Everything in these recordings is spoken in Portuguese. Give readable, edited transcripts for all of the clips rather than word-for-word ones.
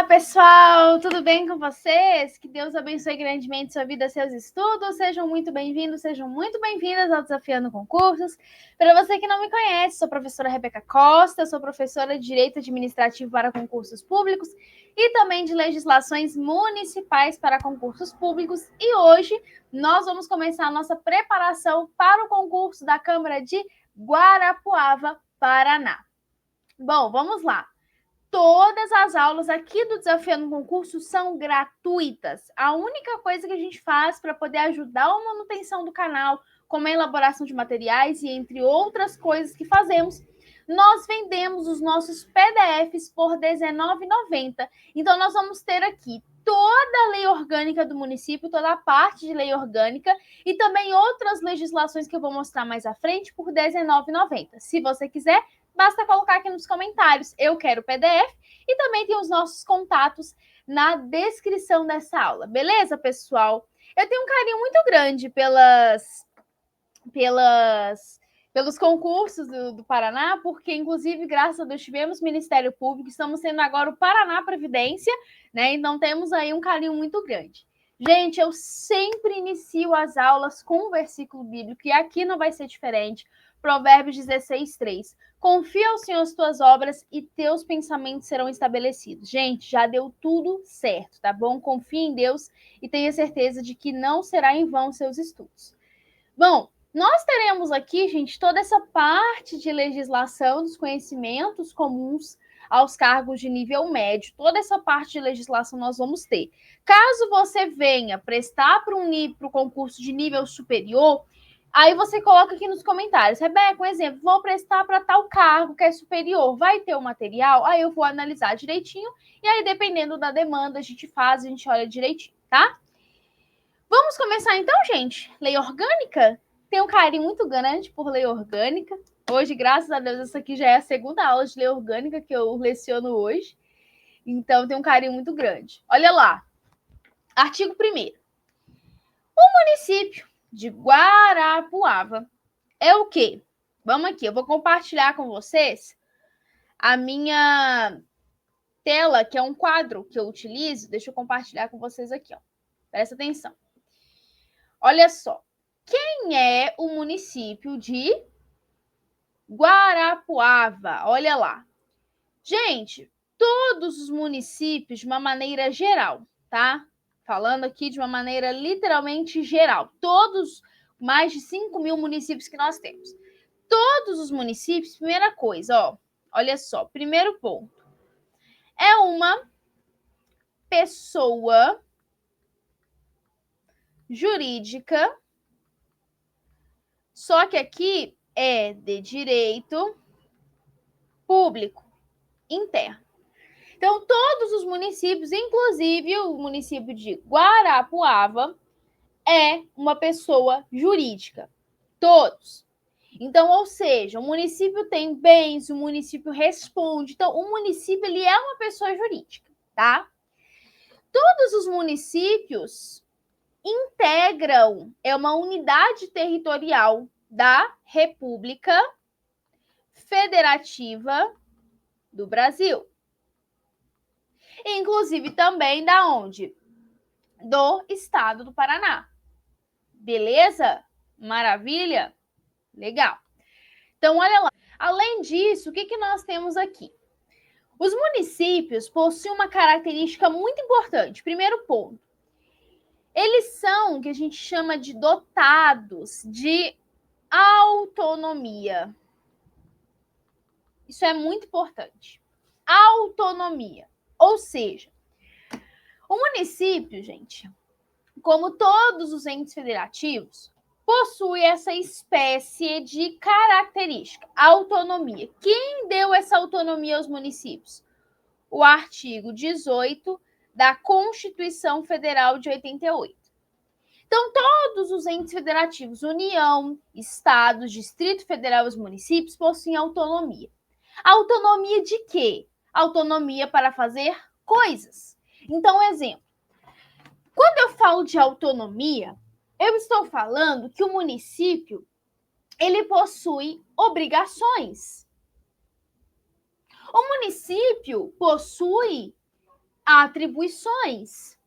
Olá, pessoal! Tudo bem com vocês? Que Deus abençoe grandemente sua vida, seus estudos. Sejam muito bem-vindos, sejam muito bem-vindas ao Desafiando Concursos. Para você que não me conhece, sou a professora Rebeca Costa, sou professora de Direito Administrativo para Concursos Públicos e também de Legislações Municipais para Concursos Públicos. E hoje nós vamos começar a nossa preparação para o concurso da Câmara de Guarapuava, Paraná. Bom, vamos lá. Todas as aulas aqui do Desafiando Concurso são gratuitas. A única coisa que a gente faz para poder ajudar a manutenção do canal, como a elaboração de materiais e entre outras coisas que fazemos, nós vendemos os nossos PDFs por R$19,90. Então, nós vamos ter aqui toda a lei orgânica do município, toda a parte de lei orgânica e também outras legislações que eu vou mostrar mais à frente por R$19,90. Se você quiser, basta colocar aqui nos comentários, eu quero PDF, e também tem os nossos contatos na descrição dessa aula. Beleza, pessoal? Eu tenho um carinho muito grande pelos concursos do Paraná, porque, inclusive, graças a Deus, tivemos Ministério Público, estamos tendo agora o Paraná Previdência, né? Então, temos aí um carinho muito grande. Gente, eu sempre inicio as aulas com um versículo bíblico, e aqui não vai ser diferente. Provérbios 16:3. Confia ao Senhor as tuas obras e teus pensamentos serão estabelecidos. Gente, já deu tudo certo, tá bom? Confie em Deus e tenha certeza de que não será em vão seus estudos. Bom, nós teremos aqui, gente, toda essa parte de legislação dos conhecimentos comuns aos cargos de nível médio. Toda essa parte de legislação nós vamos ter. Caso você venha prestar para o concurso de nível superior, aí você coloca aqui nos comentários, Rebeca, um exemplo, vou prestar para tal cargo que é superior, vai ter o material? Aí eu vou analisar direitinho, e aí dependendo da demanda, a gente olha direitinho, tá? Vamos começar então, gente? Lei orgânica? Tenho um carinho muito grande por lei orgânica. Hoje, graças a Deus, essa aqui já é a segunda aula de lei orgânica que eu leciono hoje. Então, tenho um carinho muito grande. Olha lá. Artigo 1º. O município de Guarapuava é o quê? Vamos aqui, eu vou compartilhar com vocês a minha tela, que é um quadro que eu utilizo. Deixa eu compartilhar com vocês aqui, ó. Presta atenção. Olha só. Quem é o município de Guarapuava? Olha lá. Gente, todos os municípios de uma maneira geral, tá? Falando aqui de uma maneira literalmente geral. Todos, mais de 5.000 municípios que nós temos. Todos os municípios, primeira coisa, ó. Olha só, primeiro ponto. É uma pessoa jurídica, só que aqui é de direito público interno. Então, todos os municípios, inclusive o município de Guarapuava, é uma pessoa jurídica. Todos. Então, ou seja, o município tem bens, o município responde. Então, o município ele é uma pessoa jurídica, tá? Todos os municípios integram, é uma unidade territorial da República Federativa do Brasil. Inclusive também da onde? Do estado do Paraná. Beleza? Maravilha? Legal. Então, olha lá. Além disso, o que nós temos aqui? Os municípios possuem uma característica muito importante. Primeiro ponto. Eles são o que a gente chama de dotados de autonomia. Isso é muito importante. Autonomia. Ou seja, o município, gente, como todos os entes federativos, possui essa espécie de característica, autonomia. Quem deu essa autonomia aos municípios? O artigo 18 da Constituição Federal de 88. Então, todos os entes federativos, União, Estados, Distrito Federal e os municípios possuem autonomia. Autonomia de quê? Autonomia para fazer coisas. Então, exemplo. Quando eu falo de autonomia, eu estou falando que o município ele possui obrigações. O município possui atribuições.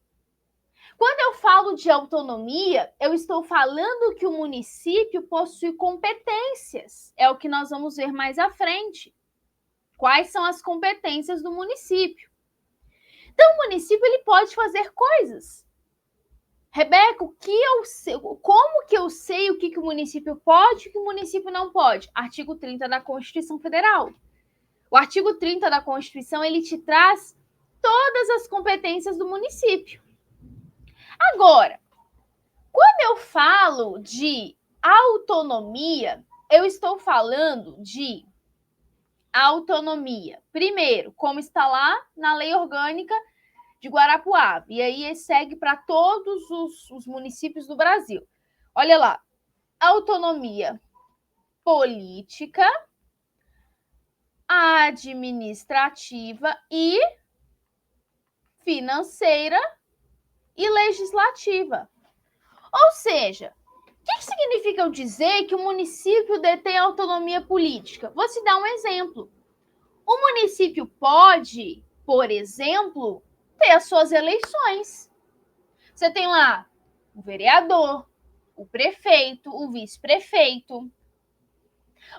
Quando eu falo de autonomia, eu estou falando que o município possui competências. É o que nós vamos ver mais à frente. Quais são as competências do município? Então, o município ele pode fazer coisas. Rebeca, o que eu sei, como que eu sei o que o município pode e o que o município não pode? Artigo 30 da Constituição Federal. O artigo 30 da Constituição, ele te traz todas as competências do município. Agora, quando eu falo de autonomia, eu estou falando de autonomia. Primeiro, como está lá na Lei Orgânica de Guarapuava. E aí segue para todos os municípios do Brasil. Olha lá, autonomia política, administrativa e financeira e legislativa. Ou seja, o que significa eu dizer que o município detém autonomia política? Vou te dar um exemplo. O município pode, por exemplo, ter as suas eleições. Você tem lá o vereador, o prefeito, o vice-prefeito.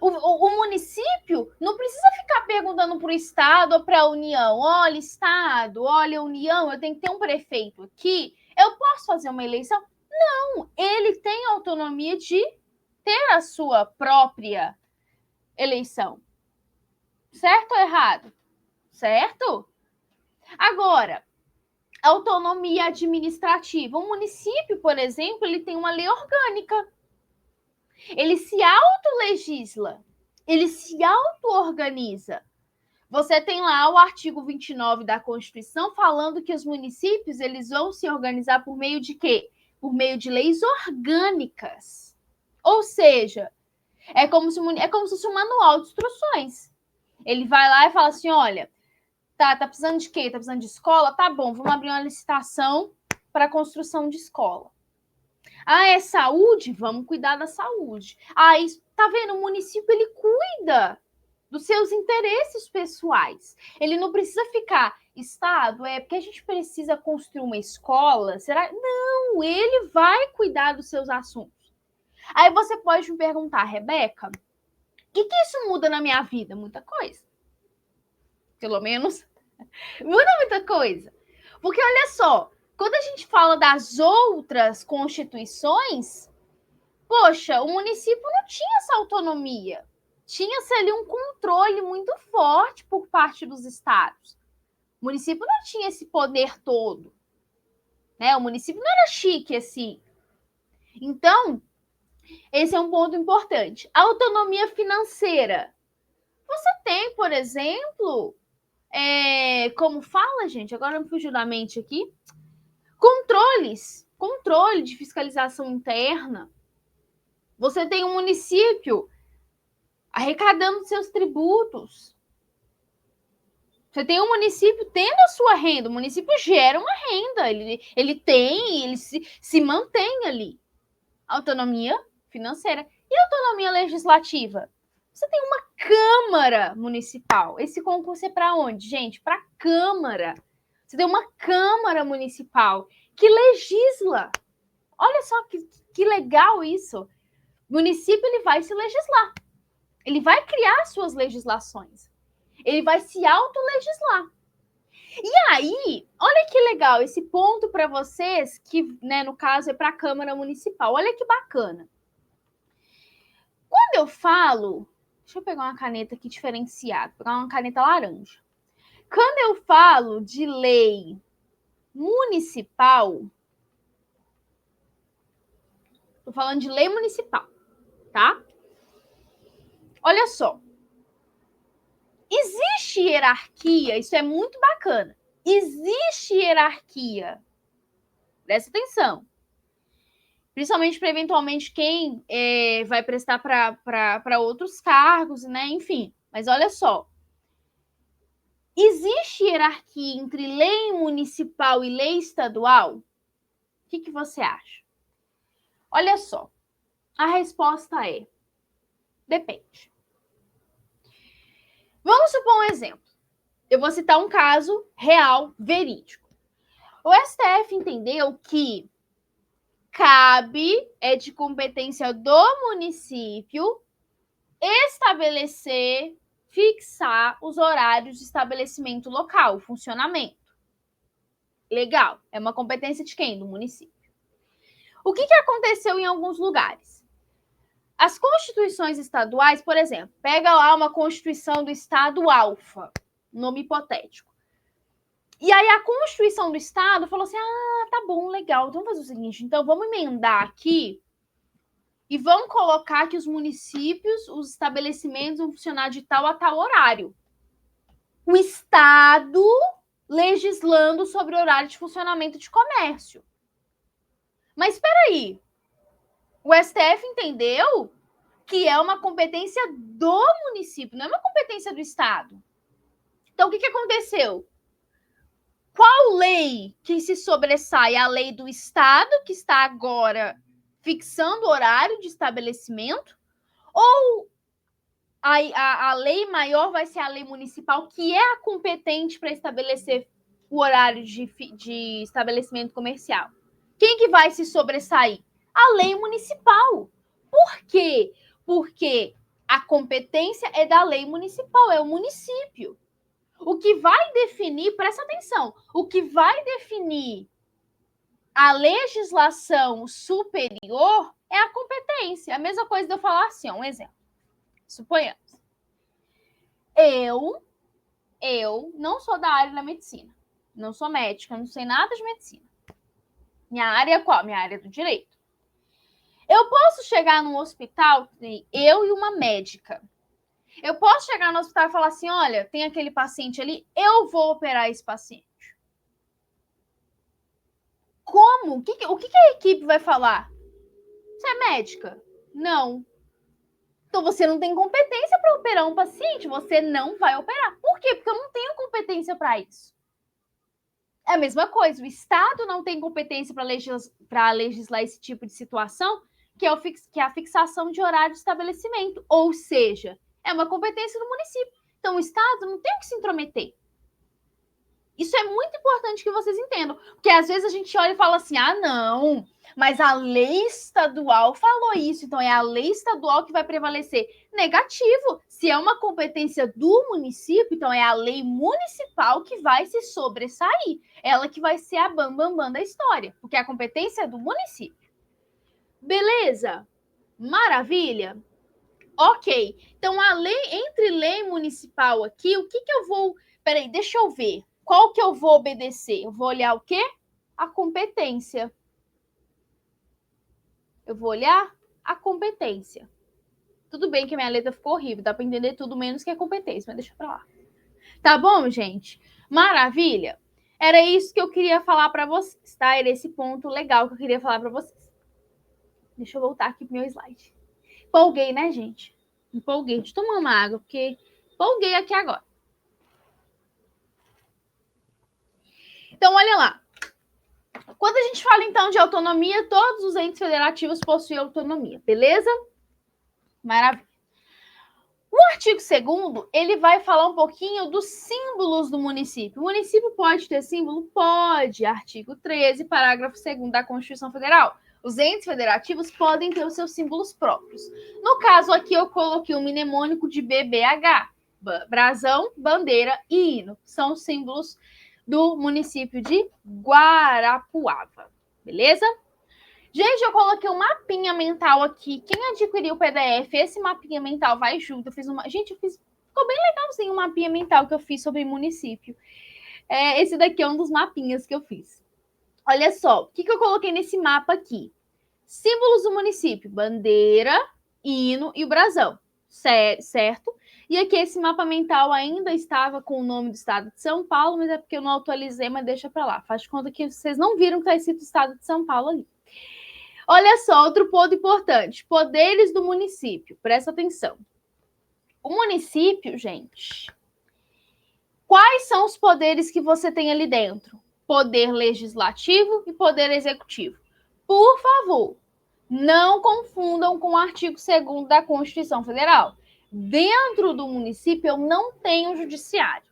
O município não precisa ficar perguntando para o Estado ou para a União: olha, Estado, olha, União, eu tenho que ter um prefeito aqui, eu posso fazer uma eleição? Não, ele tem autonomia de ter a sua própria eleição. Certo ou errado? Certo? Agora, autonomia administrativa. Um município, por exemplo, ele tem uma lei orgânica. Ele se autolegisla. Ele se auto-organiza. Você tem lá o artigo 29 da Constituição falando que os municípios eles vão se organizar por meio de quê? Por meio de leis orgânicas. Ou seja, é como se fosse um manual de instruções. Ele vai lá e fala assim, olha, tá precisando de quê? Tá precisando de escola? Tá bom, vamos abrir uma licitação para a construção de escola. Ah, é saúde? Vamos cuidar da saúde. Ah, isso, tá vendo? O município, ele cuida dos seus interesses pessoais. Ele não precisa ficar, Estado, porque a gente precisa construir uma escola? Será? Não, ele vai cuidar dos seus assuntos. Aí você pode me perguntar, Rebeca, o que isso muda na minha vida? Muita coisa. Pelo menos, muda muita coisa. Porque olha só, quando a gente fala das outras constituições, poxa, o município não tinha essa autonomia. Tinha-se ali um controle muito forte por parte dos estados. O município não tinha esse poder todo. Né? O município não era chique assim. Então, esse é um ponto importante. A autonomia financeira. Você tem, por exemplo, como fala, gente? Agora me fugiu da mente aqui. Controle de fiscalização interna. Você tem um município arrecadando seus tributos. Você tem um município tendo a sua renda, o município gera uma renda, ele se mantém ali. Autonomia financeira. E autonomia legislativa? Você tem uma Câmara Municipal. Esse concurso é para onde, gente? Para a Câmara. Você tem uma Câmara Municipal que legisla. Olha só que legal isso. O município ele vai se legislar. Ele vai criar suas legislações. Ele vai se autolegislar. E aí, olha que legal esse ponto para vocês, que né, no caso é para a Câmara Municipal. Olha que bacana. Quando eu falo, deixa eu pegar uma caneta aqui diferenciada, pegar uma caneta laranja. Quando eu falo de lei municipal, estou falando de lei municipal, tá? Olha só. Existe hierarquia, isso é muito bacana. Existe hierarquia. Presta atenção. Principalmente para eventualmente quem vai prestar para outros cargos, né? Enfim. Mas olha só. Existe hierarquia entre lei municipal e lei estadual? O que você acha? Olha só. A resposta é: depende. Vamos supor um exemplo. Eu vou citar um caso real, verídico. O STF entendeu que é de competência do município estabelecer, fixar os horários de estabelecimento local, o funcionamento. Legal. É uma competência de quem? Do município. O que aconteceu em alguns lugares? As constituições estaduais, por exemplo, pega lá uma constituição do estado Alfa, nome hipotético. E aí a Constituição do Estado falou assim, tá bom, legal, então vamos fazer o seguinte, então vamos emendar aqui e vamos colocar que os municípios, os estabelecimentos vão funcionar de tal a tal horário. O Estado legislando sobre o horário de funcionamento de comércio. Mas espera aí, o STF entendeu que é uma competência do município, não é uma competência do Estado. Então, o que aconteceu? Qual lei que se sobressai? A lei do Estado, que está agora fixando o horário de estabelecimento? Ou a lei maior vai ser a lei municipal, que é a competente para estabelecer o horário de estabelecimento comercial? Quem que vai se sobressair? A lei municipal. Por quê? Porque a competência é da lei municipal, é o município. O que vai definir, presta atenção, o que vai definir a legislação superior é a competência. A mesma coisa de eu falar assim, um exemplo. Suponhamos. Eu não sou da área da medicina. Não sou médica, não sei nada de medicina. Minha área é qual? Minha área é do direito. Eu posso chegar num hospital, eu e uma médica. Eu posso chegar no hospital e falar assim, olha, tem aquele paciente ali, eu vou operar esse paciente. Como? O que a equipe vai falar? Você é médica? Não. Então você não tem competência para operar um paciente, você não vai operar. Por quê? Porque eu não tenho competência para isso. É a mesma coisa, o Estado não tem competência para legislar esse tipo de situação, que é a fixação de horário de estabelecimento. Ou seja, é uma competência do município. Então o Estado não tem que se intrometer. Isso é muito importante que vocês entendam, porque às vezes a gente olha e fala assim, não, mas a lei estadual falou isso, então é a lei estadual que vai prevalecer. Negativo, se é uma competência do município, então é a lei municipal que vai se sobressair, ela que vai ser a bambambam da história, porque a competência é do município. Beleza? Maravilha? Ok, então a lei, entre lei municipal aqui, o que eu vou... Peraí, deixa eu ver. Qual que eu vou obedecer? Eu vou olhar o quê? A competência. Eu vou olhar a competência. Tudo bem que a minha letra ficou horrível, dá para entender tudo menos que a competência, mas deixa para lá. Tá bom, gente? Maravilha? Era isso que eu queria falar para vocês, tá? Era esse ponto legal que eu queria falar para vocês. Deixa eu voltar aqui pro meu slide. Empolguei, né, gente? Empolguei. Deixa eu tomar uma água, porque empolguei aqui agora. Então, olha lá. Quando a gente fala, então, de autonomia, todos os entes federativos possuem autonomia, beleza? Maravilha. O artigo 2º, ele vai falar um pouquinho dos símbolos do município. O município pode ter símbolo? Pode. Artigo 13, parágrafo 2º da Constituição Federal. Os entes federativos podem ter os seus símbolos próprios. No caso aqui, eu coloquei um mnemônico de BBH. Brasão, bandeira e hino. São os símbolos do município de Guarapuava. Beleza? Gente, eu coloquei um mapinha mental aqui. Quem adquiriu o PDF, esse mapinha mental vai junto. Gente, ficou bem legalzinho o mapinha mental que eu fiz sobre município. Esse daqui é um dos mapinhas que eu fiz. Olha só, o que eu coloquei nesse mapa aqui? Símbolos do município, bandeira, hino e o brasão, certo? E aqui esse mapa mental ainda estava com o nome do estado de São Paulo, mas é porque eu não atualizei, mas deixa para lá. Faz de conta que vocês não viram que está escrito estado de São Paulo ali. Olha só, outro ponto importante. Poderes do município. Presta atenção. O município, gente, quais são os poderes que você tem ali dentro? Poder legislativo e poder executivo. Por favor, não confundam com o artigo 2º da Constituição Federal. Dentro do município, eu não tenho judiciário.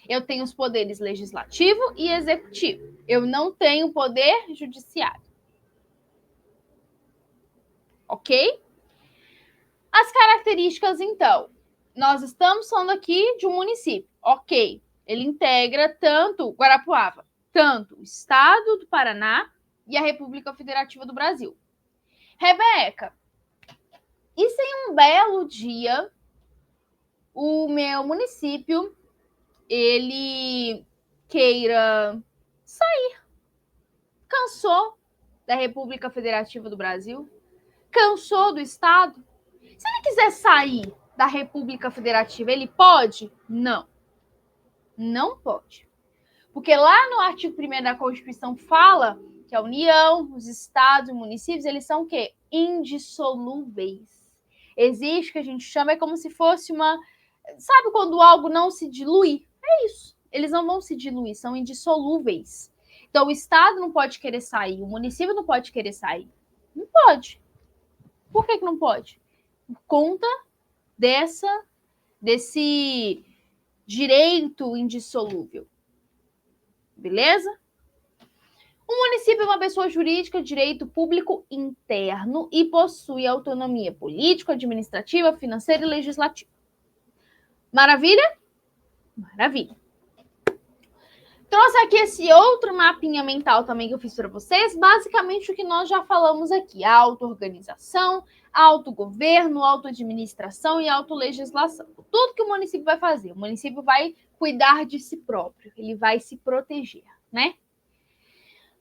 Eu tenho os poderes legislativo e executivo. Eu não tenho poder judiciário. Ok? As características, então. Nós estamos falando aqui de um município. Ok. Ele integra tanto Guarapuava, tanto o estado do Paraná e a República Federativa do Brasil. Rebeca, e se em um belo dia o meu município ele queira sair? Cansou da República Federativa do Brasil? Cansou do estado? Se ele quiser sair da República Federativa, ele pode? Não. Não pode. Porque lá no artigo 1º da Constituição fala que a União, os estados e municípios, eles são o quê? Indissolúveis. Existe o que a gente chama, é como se fosse uma... Sabe quando algo não se dilui? É isso. Eles não vão se diluir, são indissolúveis. Então, o estado não pode querer sair, o município não pode querer sair. Não pode. Por que não pode? Por conta desse direito indissolúvel. Beleza? O município é uma pessoa jurídica de direito público interno e possui autonomia política, administrativa, financeira e legislativa. Maravilha? Maravilha. Trouxe aqui esse outro mapinha mental também que eu fiz para vocês, basicamente o que nós já falamos aqui, a auto-organização, autogoverno, auto-administração e autolegislação. Tudo que o município vai fazer, o município vai cuidar de si próprio, ele vai se proteger, né?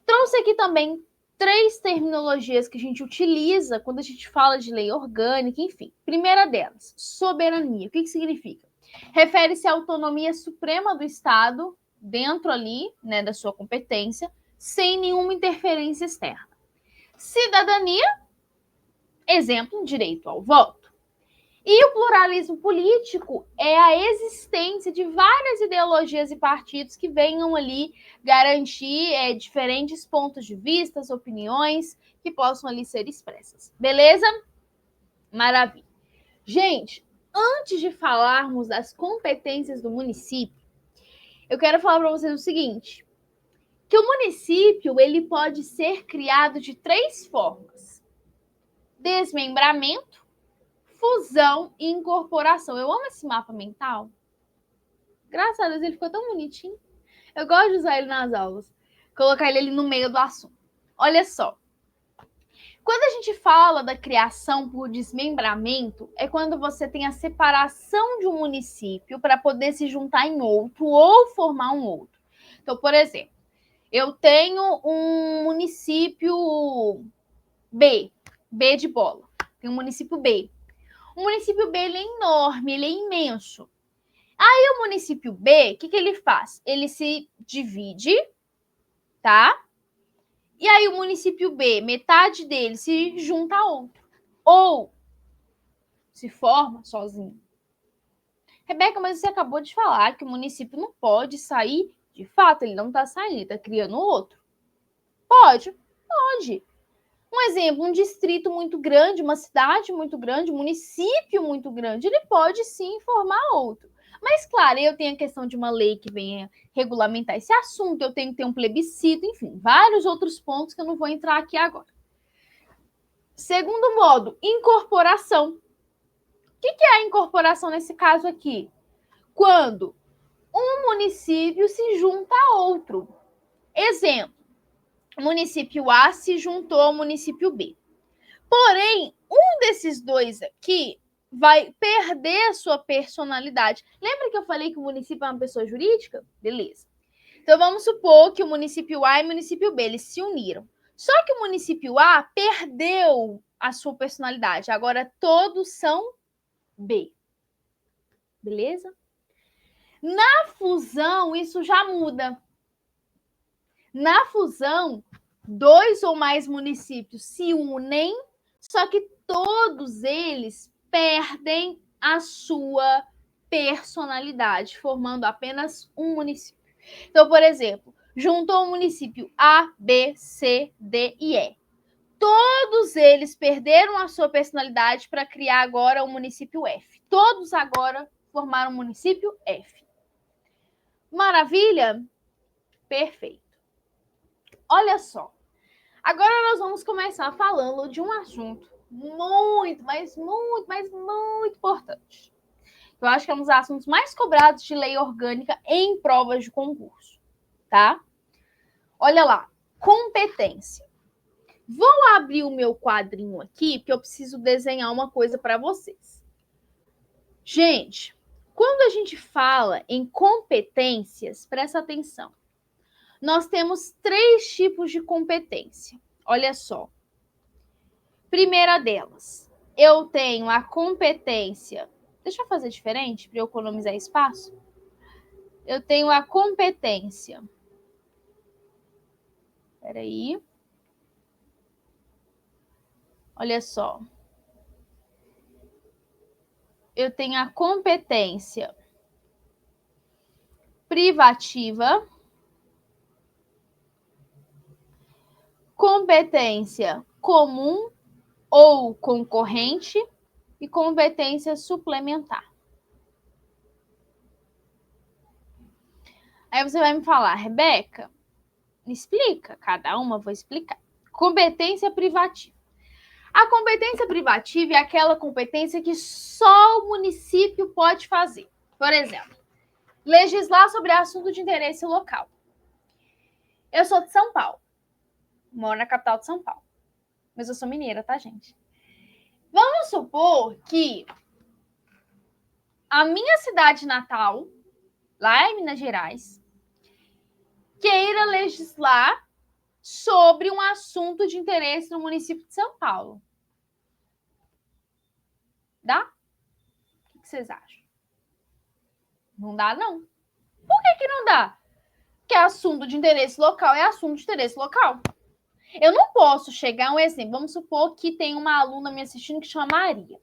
Trouxe aqui também 3 terminologias que a gente utiliza quando a gente fala de lei orgânica, enfim. Primeira delas, soberania. O que significa? Refere-se à autonomia suprema do Estado, dentro ali, né, da sua competência, sem nenhuma interferência externa. Cidadania, exemplo, direito ao voto. E o pluralismo político é a existência de várias ideologias e partidos que venham ali garantir diferentes pontos de vista, opiniões que possam ali ser expressas. Beleza? Maravilha. Gente, antes de falarmos das competências do município, eu quero falar para vocês o seguinte, que o município ele pode ser criado de 3 formas. Desmembramento, fusão e incorporação. Eu amo esse mapa mental. Graças a Deus, ele ficou tão bonitinho. Eu gosto de usar ele nas aulas. Colocar ele ali no meio do assunto. Olha só. Quando a gente fala da criação por desmembramento, é quando você tem a separação de um município para poder se juntar em outro ou formar um outro. Então, por exemplo, eu tenho um município B de bola. Tem um município B. O município B ele é enorme, ele é imenso. Aí o município B, o que ele faz? Ele se divide, tá? E aí o município B, metade dele se junta a outro. Ou se forma sozinho. Rebeca, mas você acabou de falar que o município não pode sair. De fato, ele não está saindo, ele está criando outro. Pode, pode. Um exemplo, um distrito muito grande, uma cidade muito grande, um município muito grande, ele pode sim formar outro. Mas, claro, eu tenho a questão de uma lei que venha regulamentar esse assunto, eu tenho que ter um plebiscito, enfim, vários outros pontos que eu não vou entrar aqui agora. Segundo modo, incorporação. O que é a incorporação nesse caso aqui? Quando um município se junta a outro. Exemplo, o município A se juntou ao município B. Porém, um desses dois aqui vai perder a sua personalidade. Lembra que eu falei que o município é uma pessoa jurídica? Beleza. Então, vamos supor que o município A e o município B, eles se uniram. Só que o município A perdeu a sua personalidade. Agora, todos são B. Beleza? Na fusão, isso já muda. Na fusão, 2 ou mais municípios se unem, só que todos eles perdem a sua personalidade, formando apenas um município. Então, por exemplo, juntou o município A, B, C, D e E. Todos eles perderam a sua personalidade para criar agora o município F. Todos agora formaram o município F. Maravilha? Perfeito. Olha só. Agora nós vamos começar falando de um assunto muito, mas muito, mas muito importante. Eu acho que é um dos assuntos mais cobrados de lei orgânica em provas de concurso, tá? Olha lá, competência. Vou abrir o meu quadrinho aqui, porque eu preciso desenhar uma coisa para vocês. Gente, quando a gente fala em competências, presta atenção. Nós temos 3 tipos de competência. Olha só. Primeira delas, eu tenho a competência. Deixa eu fazer diferente para eu economizar espaço. Eu tenho a competência. Espera aí. Olha só. Eu tenho a competência privativa, competência comum ou concorrente e competência suplementar. Aí você vai me falar, Rebeca, me explica, cada uma vou explicar. Competência privativa. A competência privativa é aquela competência que só o município pode fazer. Por exemplo, legislar sobre assunto de interesse local. Eu sou de São Paulo, moro na capital de São Paulo, mas eu sou mineira, tá, gente? Vamos supor que a minha cidade natal, lá em Minas Gerais, queira legislar sobre um assunto de interesse no município de São Paulo. Dá? O que vocês acham? Não dá, não. Por que não dá? Porque assunto de interesse local é assunto de interesse local. Eu não posso chegar a um exemplo. Vamos supor que tem uma aluna me assistindo que chama Maria.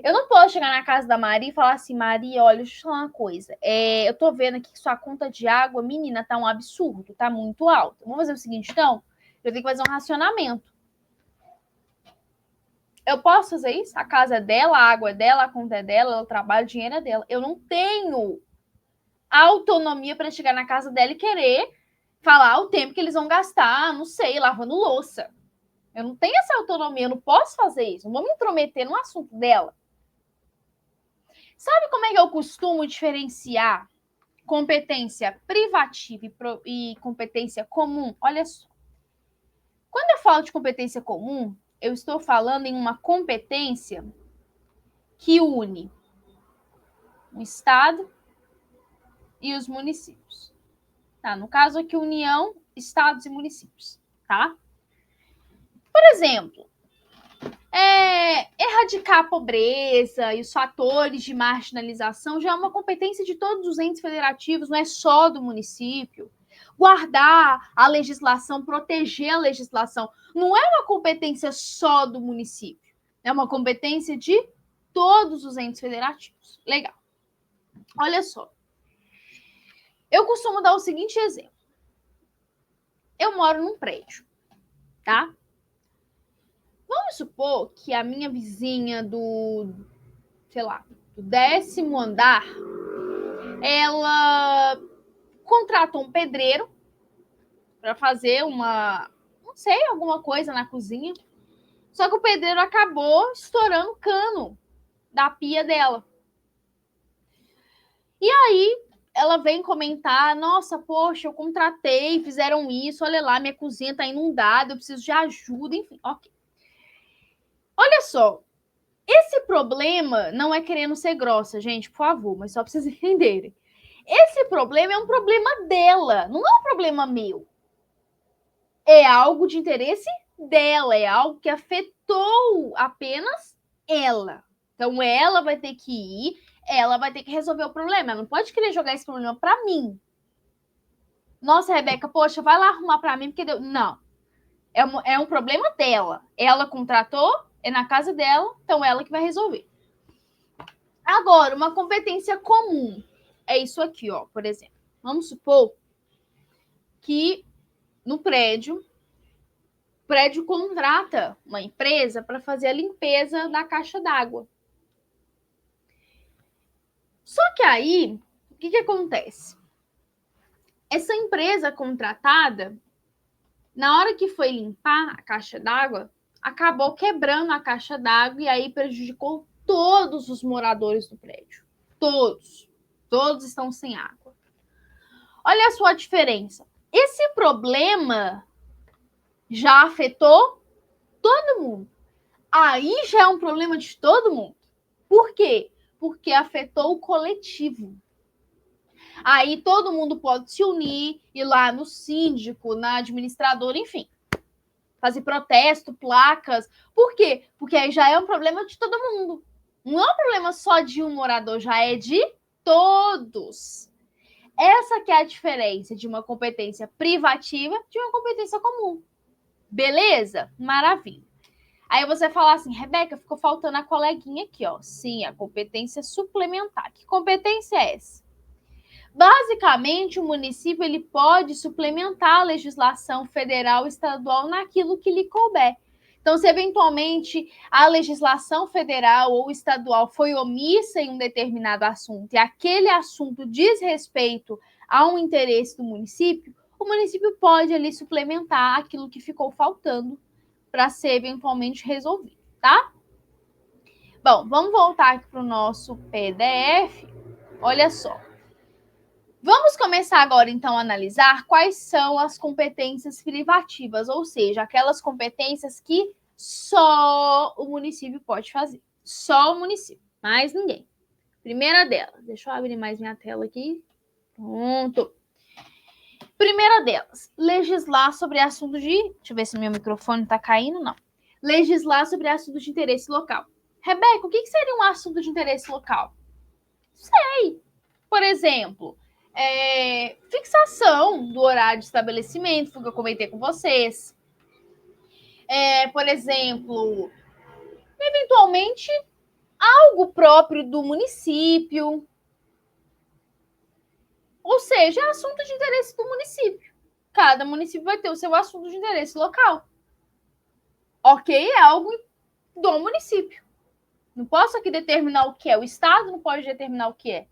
Eu não posso chegar na casa da Maria e falar assim, Maria, olha, deixa eu te falar uma coisa. Eu tô vendo aqui que sua conta de água, menina, tá um absurdo, tá muito alta. Vamos fazer o seguinte, então? Eu tenho que fazer um racionamento. Eu posso fazer isso? A casa é dela, a água é dela, a conta é dela, o trabalho, o dinheiro é dela. Eu não tenho autonomia para chegar na casa dela e querer falar o tempo que eles vão gastar, não sei, lavando louça. Eu não tenho essa autonomia, eu não posso fazer isso. Não vou me intrometer no assunto dela. Sabe como é que eu costumo diferenciar competência privativa e competência comum? Olha só. Quando eu falo de competência comum, eu estou falando em uma competência que une o Estado e os municípios. Tá? No caso aqui, União, Estados e municípios. Tá? Por exemplo, erradicar a pobreza e os fatores de marginalização já é uma competência de todos os entes federativos, não é só do município. Guardar a legislação, proteger a legislação, não é uma competência só do município, é uma competência de todos os entes federativos. Legal. Olha só. Eu costumo dar o seguinte exemplo. Eu moro num prédio, tá? Vamos supor que a minha vizinha do 10º andar, ela contratou um pedreiro para fazer alguma coisa na cozinha. Só que o pedreiro acabou estourando o cano da pia dela. E aí ela vem comentar, nossa, poxa, eu contratei, fizeram isso, olha lá, minha cozinha tá inundada, eu preciso de ajuda, enfim, ok. Olha só, esse problema não é querendo ser grossa, gente, por favor, mas só para vocês entenderem. Esse problema é um problema dela, não é um problema meu. É algo de interesse dela, é algo que afetou apenas ela. Então, ela vai ter que ir, ela vai ter que resolver o problema. Ela não pode querer jogar esse problema para mim. Nossa, Rebeca, poxa, vai lá arrumar para mim, porque deu. Não. É um problema dela. Ela contratou, é na casa dela, então ela que vai resolver. Agora, uma competência comum é isso aqui, ó, por exemplo. Vamos supor que no prédio, o prédio contrata uma empresa para fazer a limpeza da caixa d'água. Só que aí, o que acontece? essa empresa contratada, na hora que foi limpar a caixa d'água, acabou quebrando a caixa d'água e aí prejudicou todos os moradores do prédio. Todos. Todos estão sem água. Olha a sua diferença. Esse problema já afetou todo mundo. Aí já é um problema de todo mundo. Por quê? Porque afetou o coletivo. Aí todo mundo pode se unir, ir lá no síndico, na administradora, enfim, fazer protesto, placas. Por quê? Porque aí já é um problema de todo mundo. Não é um problema só de um morador, já é de todos. Essa que é a diferença de uma competência privativa de uma competência comum. Beleza? Maravilha. Aí você fala assim, Rebeca, ficou faltando a coleguinha aqui, ó. Sim, a competência suplementar. Que competência é essa? Basicamente, o município ele pode suplementar a legislação federal e estadual naquilo que lhe couber. Então, se eventualmente a legislação federal ou estadual foi omissa em um determinado assunto e aquele assunto diz respeito a um interesse do município, o município pode ali suplementar aquilo que ficou faltando para ser eventualmente resolvido, tá? Bom, vamos voltar aqui para o nosso PDF. Olha só. Vamos começar agora, então, a analisar quais são as competências privativas, ou seja, aquelas competências que só o município pode fazer. Só o município, mais ninguém. Primeira delas, deixa eu abrir mais minha tela aqui. Pronto. Primeira delas, legislar sobre assuntos de... Deixa eu ver se meu microfone está caindo, não. Legislar sobre assuntos de interesse local. Rebeca, o que seria um assunto de interesse local? Sei. Por exemplo, fixação do horário de estabelecimento, que eu comentei com vocês. Por exemplo, eventualmente, algo próprio do município. Ou seja, é assunto de interesse do município. Cada município vai ter o seu assunto de interesse local. Ok? É algo do município. Não posso aqui determinar o que é. O Estado não pode determinar o que é.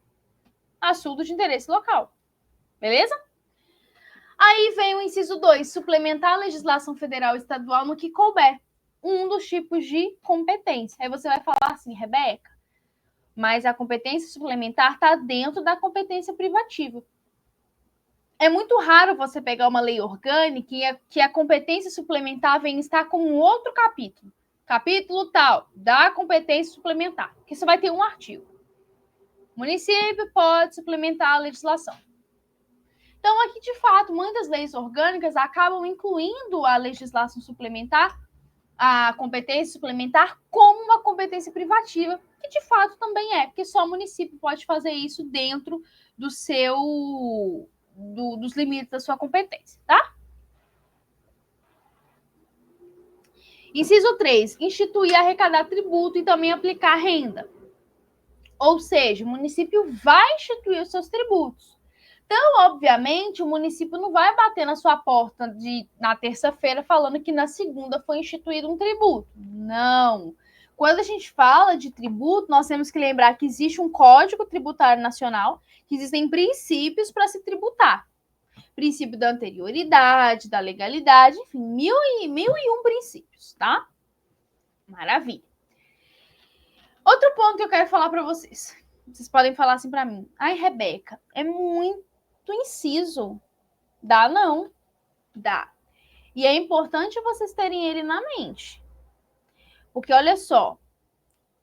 Assunto de interesse local. Beleza? Aí vem o inciso 2, suplementar a legislação federal e estadual no que couber. Um dos tipos de competência. Aí você vai falar assim, Rebeca, mas a competência suplementar está dentro da competência privativa. É muito raro você pegar uma lei orgânica e que a competência suplementar vem estar com um outro capítulo. Capítulo tal, da competência suplementar. Que você vai ter um artigo. O município pode suplementar a legislação. Então, aqui, de fato, muitas leis orgânicas acabam incluindo a legislação suplementar, a competência suplementar, como uma competência privativa, que de fato também é, porque só o município pode fazer isso dentro do dos limites da sua competência, tá? Inciso 3, instituir, arrecadar tributo e também aplicar renda. Ou seja, o município vai instituir os seus tributos. Então, obviamente, o município não vai bater na sua porta na terça-feira falando que na segunda foi instituído um tributo. Não. Quando a gente fala de tributo, nós temos que lembrar que existe um Código Tributário Nacional, que existem princípios para se tributar. Princípio da anterioridade, da legalidade, enfim, mil e um princípios, tá? Maravilha. Outro ponto que eu quero falar para vocês. Vocês podem falar assim para mim. Ai, Rebeca, é muito inciso. Dá não. Dá. E é importante vocês terem ele na mente. Porque, olha só,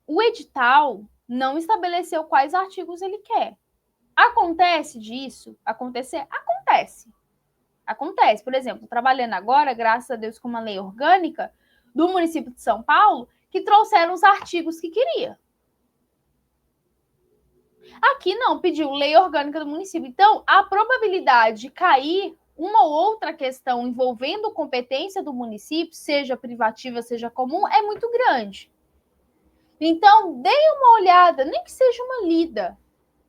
o edital não estabeleceu quais artigos ele quer. Acontece disso? Acontecer? Acontece. Acontece. Por exemplo, trabalhando agora, graças a Deus, com uma lei orgânica do município de São Paulo, que trouxeram os artigos que queria. Aqui não, pediu lei orgânica do município. Então, a probabilidade de cair uma ou outra questão envolvendo competência do município, seja privativa, seja comum, é muito grande. Então, deem uma olhada, nem que seja uma lida.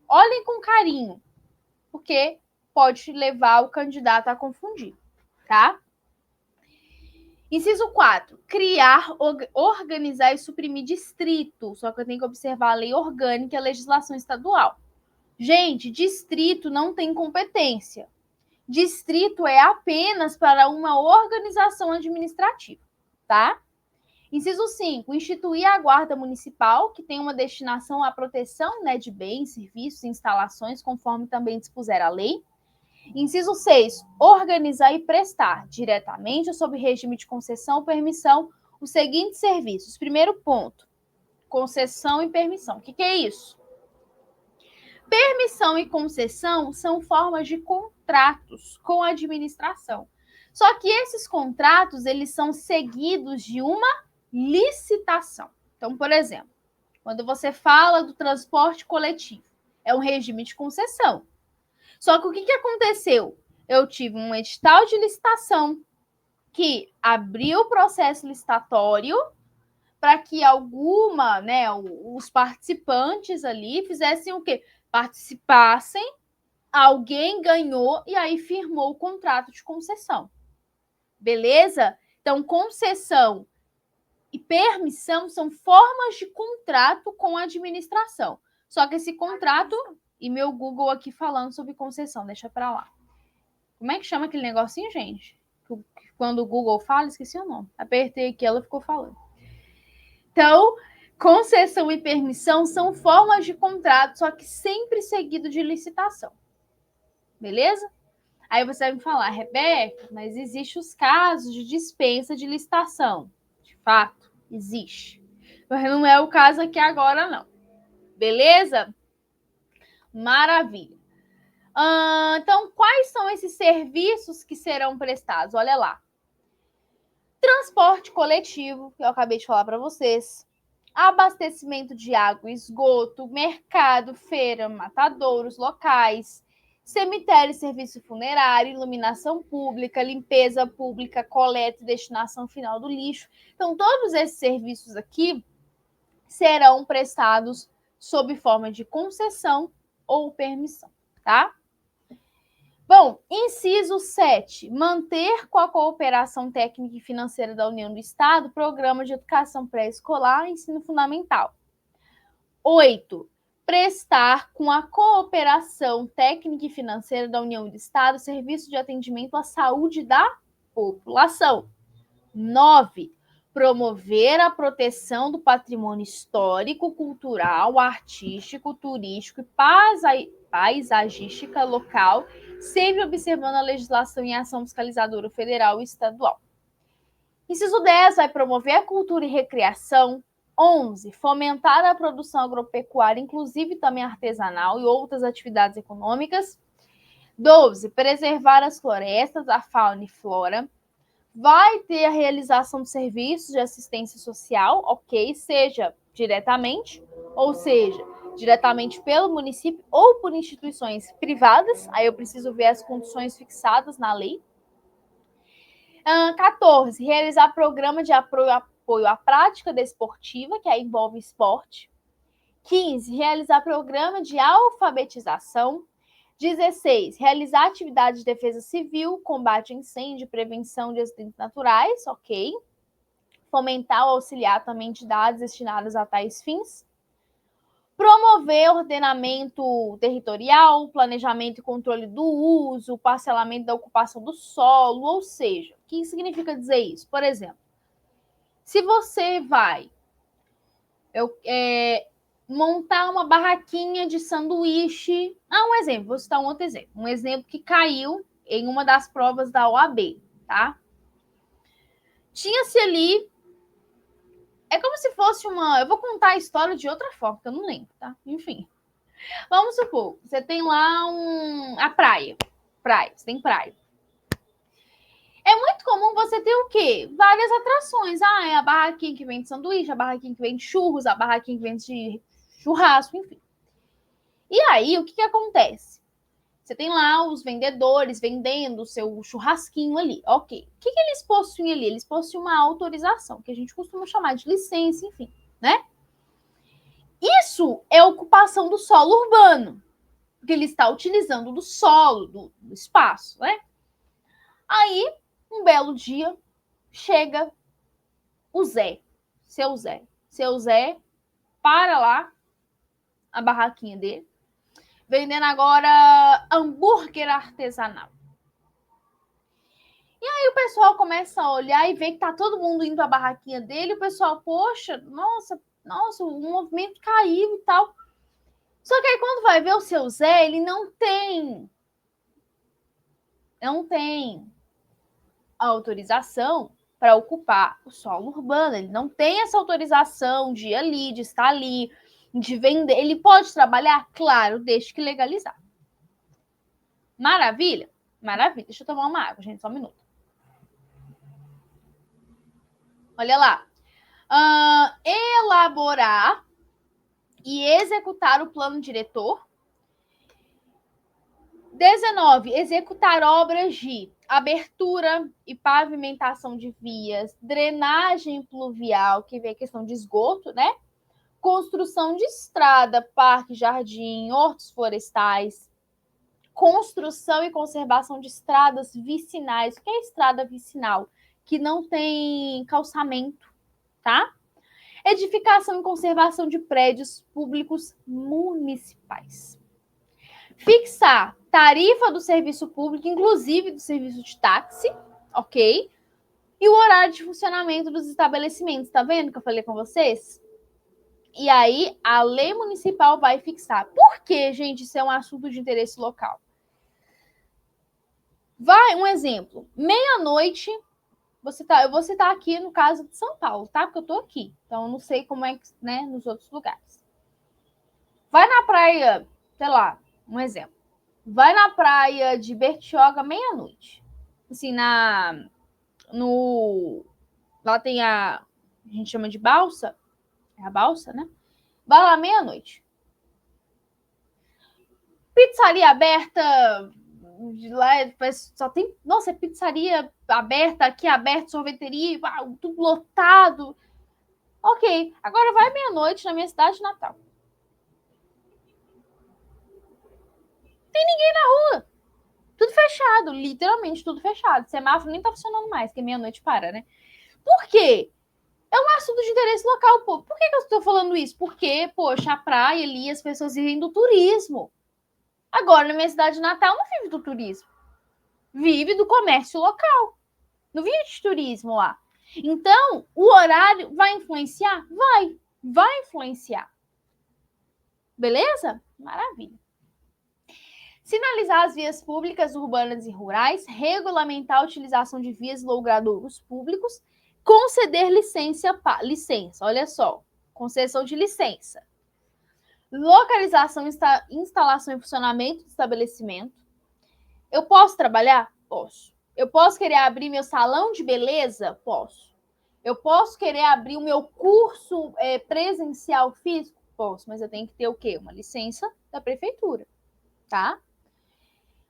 Olhem com carinho, porque pode levar o candidato a confundir, tá? Inciso 4, criar, organizar e suprimir distrito. Só que eu tenho que observar a lei orgânica e a legislação estadual. Gente, distrito não tem competência. Distrito é apenas para uma organização administrativa, tá? Inciso 5, instituir a guarda municipal, que tem uma destinação à proteção, né, de bens, serviços e instalações, conforme também dispuser a lei. Inciso 6, organizar e prestar, diretamente ou sob regime de concessão ou permissão, os seguintes serviços. Primeiro ponto, concessão e permissão. O que é isso? Permissão e concessão são formas de contratos com a administração. Só que esses contratos, eles são seguidos de uma licitação. Então, por exemplo, quando você fala do transporte coletivo, é um regime de concessão. Só que o que aconteceu? Eu tive um edital de licitação que abriu o processo licitatório para que os participantes ali fizessem o quê? Participassem, alguém ganhou e aí firmou o contrato de concessão. Beleza? Então, concessão e permissão são formas de contrato com a administração. Só que esse contrato, e meu Google aqui falando sobre concessão, deixa para lá. Como é que chama aquele negocinho, gente? Quando o Google fala, esqueci o nome. Apertei aqui, ela ficou falando. Então, concessão e permissão são formas de contrato, só que sempre seguido de licitação. Beleza? Aí você vai me falar, Rebeca, mas existem os casos de dispensa de licitação. De fato, existe. Mas não é o caso aqui agora, não. Beleza? Maravilha. Então, quais são esses serviços que serão prestados? Olha lá. Transporte coletivo, que eu acabei de falar para vocês. Abastecimento de água e esgoto, mercado, feira, matadouros locais, cemitério e serviço funerário, iluminação pública, limpeza pública, coleta e destinação final do lixo. Então, todos esses serviços aqui serão prestados sob forma de concessão ou permissão, tá? Bom, inciso 7, manter com a cooperação técnica e financeira da União do Estado programa de educação pré-escolar e ensino fundamental. 8, prestar com a cooperação técnica e financeira da União do Estado serviço de atendimento à saúde da população. 9, promover a proteção do patrimônio histórico, cultural, artístico, turístico e paisagística local, sempre observando a legislação e a ação fiscalizadora federal e estadual. Inciso 10, vai promover a cultura e recreação. 11, fomentar a produção agropecuária, inclusive também artesanal e outras atividades econômicas. 12, preservar as florestas, a fauna e flora. Vai ter a realização de serviços de assistência social, ok, seja diretamente, ou seja, diretamente pelo município ou por instituições privadas, aí eu preciso ver as condições fixadas na lei. 14, realizar programa de apoio à prática desportiva, que aí envolve esporte. 15, realizar programa de alfabetização. 16, realizar atividade de defesa civil, combate a incêndio, prevenção de acidentes naturais, ok. Fomentar ou auxiliar também entidades destinadas a tais fins. Promover ordenamento territorial, planejamento e controle do uso, parcelamento da ocupação do solo, ou seja, o que significa dizer isso? Por exemplo, se você vai montar uma barraquinha de sanduíche. Um exemplo, vou citar um outro exemplo. Um exemplo que caiu em uma das provas da OAB, tá? Tinha-se ali... É como se fosse uma... Eu vou contar a história de outra forma, porque eu não lembro, tá? Enfim. Vamos supor, você tem lá a praia. Você tem praia. É muito comum você ter o quê? Várias atrações. É a barraquinha que vende sanduíche, a barraquinha que vende churros, a barraquinha que vende churrasco, enfim. E aí, o que acontece? Você tem lá os vendedores vendendo o seu churrasquinho ali. Ok. O que eles possuem ali? Eles possuem uma autorização, que a gente costuma chamar de licença, enfim, né? Isso é ocupação do solo urbano, porque ele está utilizando do solo, do espaço, né? Aí, um belo dia, chega o Zé, seu Zé. Seu Zé para lá a barraquinha dele, vendendo agora hambúrguer artesanal. Aí o pessoal começa a olhar e ver que tá todo mundo indo pra barraquinha dele, o pessoal, poxa, nossa, o movimento caiu e tal. Só que aí quando vai ver o seu Zé, ele não tem autorização para ocupar o solo urbano. Ele não tem essa autorização de ir ali, de estar ali, de vender. Ele pode trabalhar? Claro, desde que legalizar. Maravilha? Maravilha. Deixa eu tomar uma água, gente, só um minuto. Olha lá. Elaborar e executar o plano diretor. 19. Executar obras de abertura e pavimentação de vias, drenagem pluvial, que vem a questão de esgoto, né? Construção de estrada, parque, jardim, hortos florestais, construção e conservação de estradas vicinais. O que é estrada vicinal? Que não tem calçamento, tá? Edificação e conservação de prédios públicos municipais. Fixar tarifa do serviço público, inclusive do serviço de táxi, ok? E o horário de funcionamento dos estabelecimentos. Tá vendo que eu falei com vocês? E aí, a lei municipal vai fixar. Por que, gente, isso é um assunto de interesse local? Vai, um exemplo. Meia-noite, eu vou citar aqui no caso de São Paulo, tá? Porque eu tô aqui. Então, eu não sei como é que, né, nos outros lugares. Vai na praia, sei lá, um exemplo. Vai na praia de Bertioga meia-noite. Assim, lá tem a gente chama de balsa. É a balsa, né? Vai lá meia-noite. Pizzaria aberta, lá só tem, nossa, é pizzaria aberta, aqui aberta, sorveteria, tudo lotado. Ok, agora vai meia-noite na minha cidade natal. Tem ninguém na rua. Tudo fechado, literalmente tudo fechado. Semáforo nem tá funcionando mais, porque meia-noite para, né? Por quê? É um assunto de interesse local, pô. Por que eu estou falando isso? Porque, poxa, a praia ali, as pessoas vivem do turismo. Agora, na minha cidade natal, não vive do turismo. Vive do comércio local. Não vive de turismo lá. Então, o horário vai influenciar? Vai influenciar. Beleza? Maravilha. Sinalizar as vias públicas, urbanas e rurais, regulamentar a utilização de vias e logradouros públicos, conceder licença, olha só, concessão de licença. Localização, instalação e funcionamento do estabelecimento. Eu posso trabalhar? Posso. Eu posso querer abrir meu salão de beleza? Posso. Eu posso querer abrir o meu curso presencial físico? Posso, mas eu tenho que ter o quê? Uma licença da prefeitura, tá?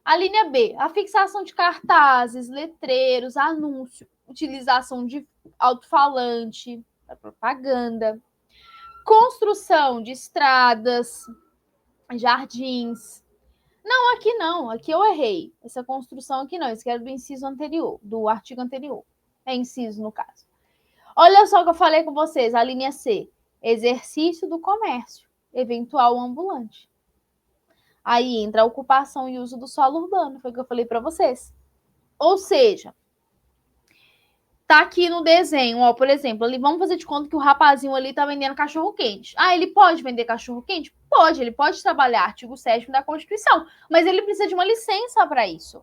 A linha B, a fixação de cartazes, letreiros, anúncio, utilização de alto-falante, propaganda, construção de estradas, jardins. Não, aqui não, aqui eu errei. Essa construção aqui não, isso aqui era do inciso anterior, do artigo anterior. É inciso, no caso. Olha só o que eu falei com vocês, a linha C, exercício do comércio, eventual ambulante. Aí entra a ocupação e uso do solo urbano, foi o que eu falei para vocês. Ou seja, tá aqui no desenho, ó, por exemplo, ali vamos fazer de conta que o rapazinho ali tá vendendo cachorro quente. Ah, ele pode vender cachorro quente? Pode, ele pode trabalhar, artigo 7º da Constituição, mas ele precisa de uma licença para isso.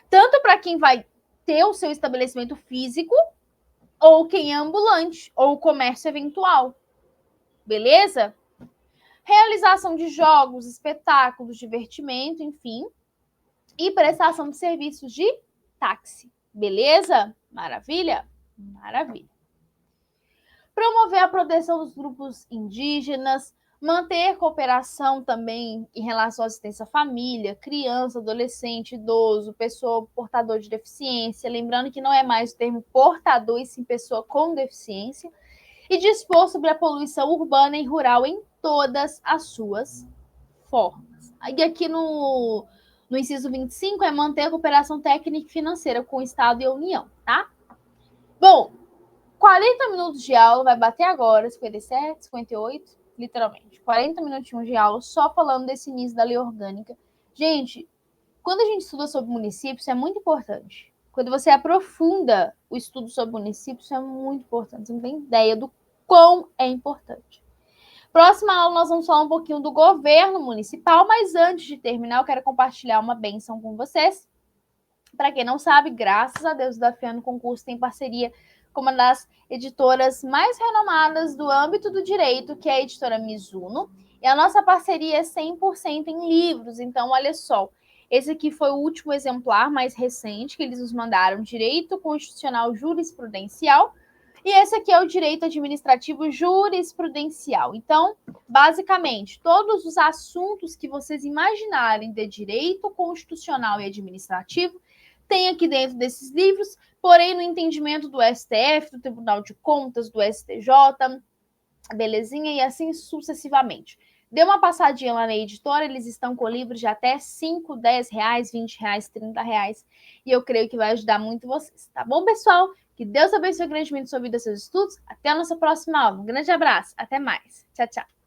Tanto para quem vai ter o seu estabelecimento físico, ou quem é ambulante, ou comércio eventual. Beleza? Realização de jogos, espetáculos, divertimento, enfim. E prestação de serviços de táxi. Beleza? Maravilha? Maravilha. Promover a proteção dos grupos indígenas, manter cooperação também em relação à assistência à família, criança, adolescente, idoso, pessoa portador de deficiência, lembrando que não é mais o termo portador, e sim pessoa com deficiência, e dispor sobre a poluição urbana e rural em todas as suas formas. E aqui no inciso 25 é manter a cooperação técnica e financeira com o Estado e a União, tá? Bom, 40 minutos de aula, vai bater agora, 57, 58, literalmente. 40 minutinhos de aula só falando desse início da lei orgânica. Gente, quando a gente estuda sobre municípios, é muito importante. Quando você aprofunda o estudo sobre município, isso é muito importante. Você não tem ideia do quão é importante. Próxima aula, nós vamos falar um pouquinho do governo municipal, mas antes de terminar, eu quero compartilhar uma bênção com vocês. Para quem não sabe, graças a Deus, o Desafiando Concurso tem parceria com uma das editoras mais renomadas do âmbito do direito, que é a editora Mizuno. E a nossa parceria é 100% em livros. Então, olha só, esse aqui foi o último exemplar mais recente que eles nos mandaram, Direito Constitucional Jurisprudencial. E esse aqui é o Direito Administrativo Jurisprudencial. Então, basicamente, todos os assuntos que vocês imaginarem de direito constitucional e administrativo tem aqui dentro desses livros, porém no entendimento do STF, do Tribunal de Contas, do STJ, belezinha, e assim sucessivamente. Dê uma passadinha lá na editora, eles estão com livros de até 5, 10 reais, 20 reais, 30 reais, e eu creio que vai ajudar muito vocês, tá bom, pessoal? Que Deus abençoe grandemente sua vida e seus estudos. Até a nossa próxima aula. Um grande abraço, até mais. Tchau, tchau.